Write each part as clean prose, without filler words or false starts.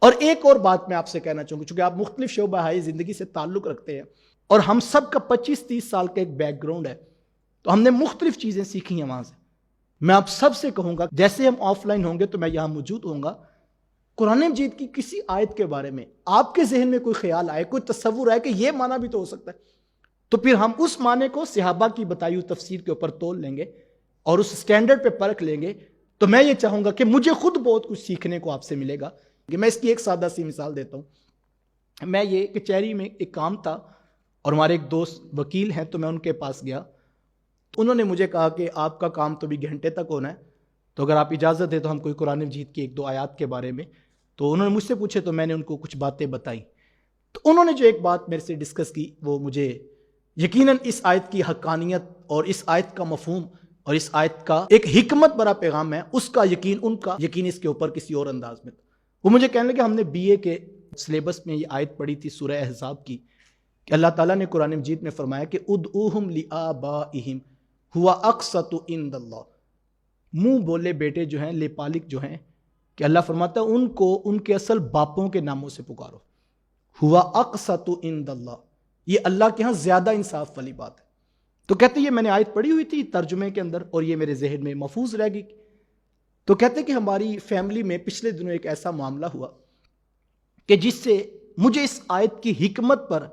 اور ایک اور بات میں آپ سے کہنا چاہوں گا، چونکہ آپ مختلف شعبہ ہائی زندگی سے تعلق رکھتے ہیں اور ہم سب کا 25-30 سال کا ایک بیک گراؤنڈ ہے، تو ہم نے مختلف چیزیں سیکھی ہیں وہاں سے۔ میں آپ سب سے کہوں گا جیسے ہم آف لائن ہوں گے تو میں یہاں موجود ہوں گا، قرآن مجید کی کسی آیت کے بارے میں آپ کے ذہن میں کوئی خیال آئے، کوئی تصور آئے کہ یہ معنی بھی تو ہو سکتا ہے، تو پھر ہم اس معنی کو صحابہ کی بتائی ہوئی تفسیر کے اوپر تول لیں گے اور اس سٹینڈرڈ پہ پرکھ لیں گے۔ تو میں یہ چاہوں گا کہ مجھے خود بہت کچھ سیکھنے کو آپ سے ملے گا۔ کہ میں اس کی ایک سادہ سی مثال دیتا ہوں۔ میں یہ کچہری میں ایک کام تھا اور ہمارے ایک دوست وکیل ہیں، تو میں ان کے پاس گیا، انہوں نے مجھے کہا کہ آپ کا کام تو بھی گھنٹے تک ہونا ہے، تو اگر آپ اجازت دیں تو ہم کوئی قرآن مجید کی 1-2 آیات کے بارے میں، تو انہوں نے مجھ سے پوچھے تو میں نے ان کو کچھ باتیں بتائیں۔ تو انہوں نے جو ایک بات میرے سے ڈسکس کی وہ مجھے یقیناً اس آیت کی حقانیت اور اس آیت کا مفہوم اور اس آیت کا ایک حکمت بڑا پیغام ہے، اس کا یقین، ان کا یقین اس کے اوپر کسی اور انداز میں تھا۔ وہ مجھے کہنے لگے ہم نے BA کے سلیبس میں یہ آیت پڑھی تھی سورہ احزاب کی، کہ اللہ تعالیٰ نے قرآن مجید میں فرمایا کہ ادعوہم لآبائہم ہوا اقسط عند اللہ، منہ بولے بیٹے جو ہیں، لے پالک جو ہیں، کہ اللہ فرماتا ہے ان کو ان کے اصل باپوں کے ناموں سے پکارو، ہوا اقسط عند اللہ، یہ اللہ کے ہاں زیادہ انصاف والی بات ہے۔ تو کہتے یہ میں نے آیت پڑھی ہوئی تھی ترجمے کے اندر اور یہ میرے ذہن میں محفوظ رہ گئی۔ تو کہتے کہ ہماری فیملی میں پچھلے دنوں ایک ایسا معاملہ ہوا کہ جس سے مجھے اس آیت کی حکمت پر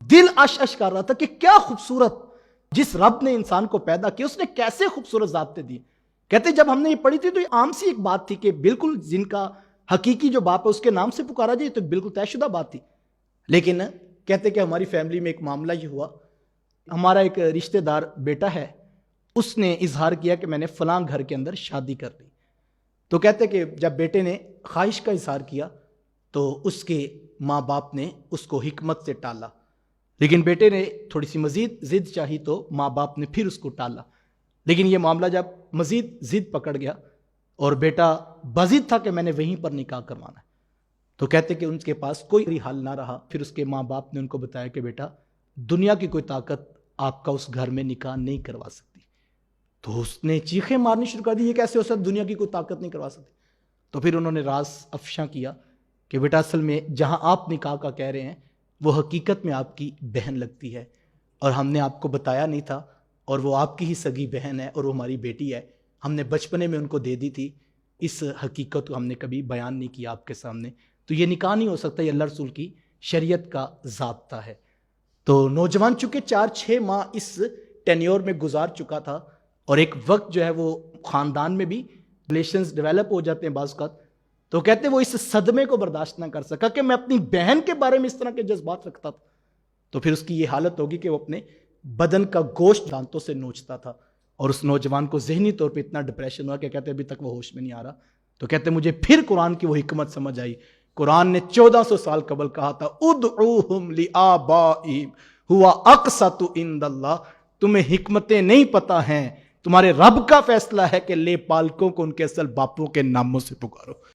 دل اش کر رہا تھا کہ کیا خوبصورت، جس رب نے انسان کو پیدا کیا اس نے کیسے خوبصورت ضابطے دیے۔ کہتے جب ہم نے یہ پڑھی تھی تو یہ عام سی ایک بات تھی کہ بالکل جن کا حقیقی جو باپ ہے اس کے نام سے پکارا جائے، تو بالکل طے شدہ بات تھی۔ لیکن کہتے کہ ہماری فیملی میں ایک معاملہ یہ ہوا، ہمارا ایک رشتہ دار بیٹا ہے، اس نے اظہار کیا کہ میں نے فلاں گھر کے اندر شادی کر لی۔ تو کہتے کہ جب بیٹے نے خواہش کا اظہار کیا تو اس کے ماں باپ نے اس کو حکمت سے ٹالا، لیکن بیٹے نے تھوڑی سی مزید ضد چاہی تو ماں باپ نے پھر اس کو ٹالا۔ لیکن یہ معاملہ جب مزید ضد پکڑ گیا اور بیٹا بضد تھا کہ میں نے وہیں پر نکاح کروانا ہے، تو کہتے کہ ان کے پاس کوئی حل نہ رہا، پھر اس کے ماں باپ نے ان کو بتایا کہ بیٹا دنیا کی کوئی طاقت آپ کا اس گھر میں نکاح نہیں کروا سکتی۔ تو اس نے چیخیں مارنی شروع کر دی، یہ کیسے ہو سکتا، دنیا کی کوئی طاقت نہیں کروا سکتی۔ تو پھر انہوں نے راز افشاں کیا کہ بیٹا اصل میں جہاں آپ نکاح کا کہہ رہے ہیں وہ حقیقت میں آپ کی بہن لگتی ہے، اور ہم نے آپ کو بتایا نہیں تھا، اور وہ آپ کی ہی سگی بہن ہے اور وہ ہماری بیٹی ہے، ہم نے بچپنے میں ان کو دے دی تھی، اس حقیقت کو ہم نے کبھی بیان نہیں کیا آپ کے سامنے، تو یہ نکاح نہیں ہو سکتا، یہ اللہ رسول کی شریعت کا ضابطہ ہے۔ تو نوجوان چونکہ 4-6 ماہ اس ٹینیور میں گزار چکا تھا، اور ایک وقت جو ہے وہ خاندان میں بھی ریلیشنز ڈیولپ ہو جاتے ہیں بعض اوقات، تو کہتے وہ اس صدمے کو برداشت نہ کر سکا کہ میں اپنی بہن کے بارے میں اس طرح کے جذبات رکھتا تھا، تو پھر اس کی یہ حالت ہوگی کہ وہ اپنے بدن کا گوشت دانتوں سے نوچتا تھا، اور اس نوجوان کو ذہنی طور پہ اتنا ڈپریشن ہوا کہ کہتے ابھی تک وہ ہوش میں نہیں آ رہا۔ تو کہتے مجھے پھر قرآن کی وہ حکمت سمجھ آئی، قرآن نے 1400 سال قبل کہا تھا ادعوہم لآبائہم ہوا اقسط عند اللہ، تمہیں حکمتیں نہیں پتہ ہیں، تمہارے رب کا فیصلہ ہے کہ لے پالکوں کو ان کے اصل باپوں کے ناموں سے پکارو۔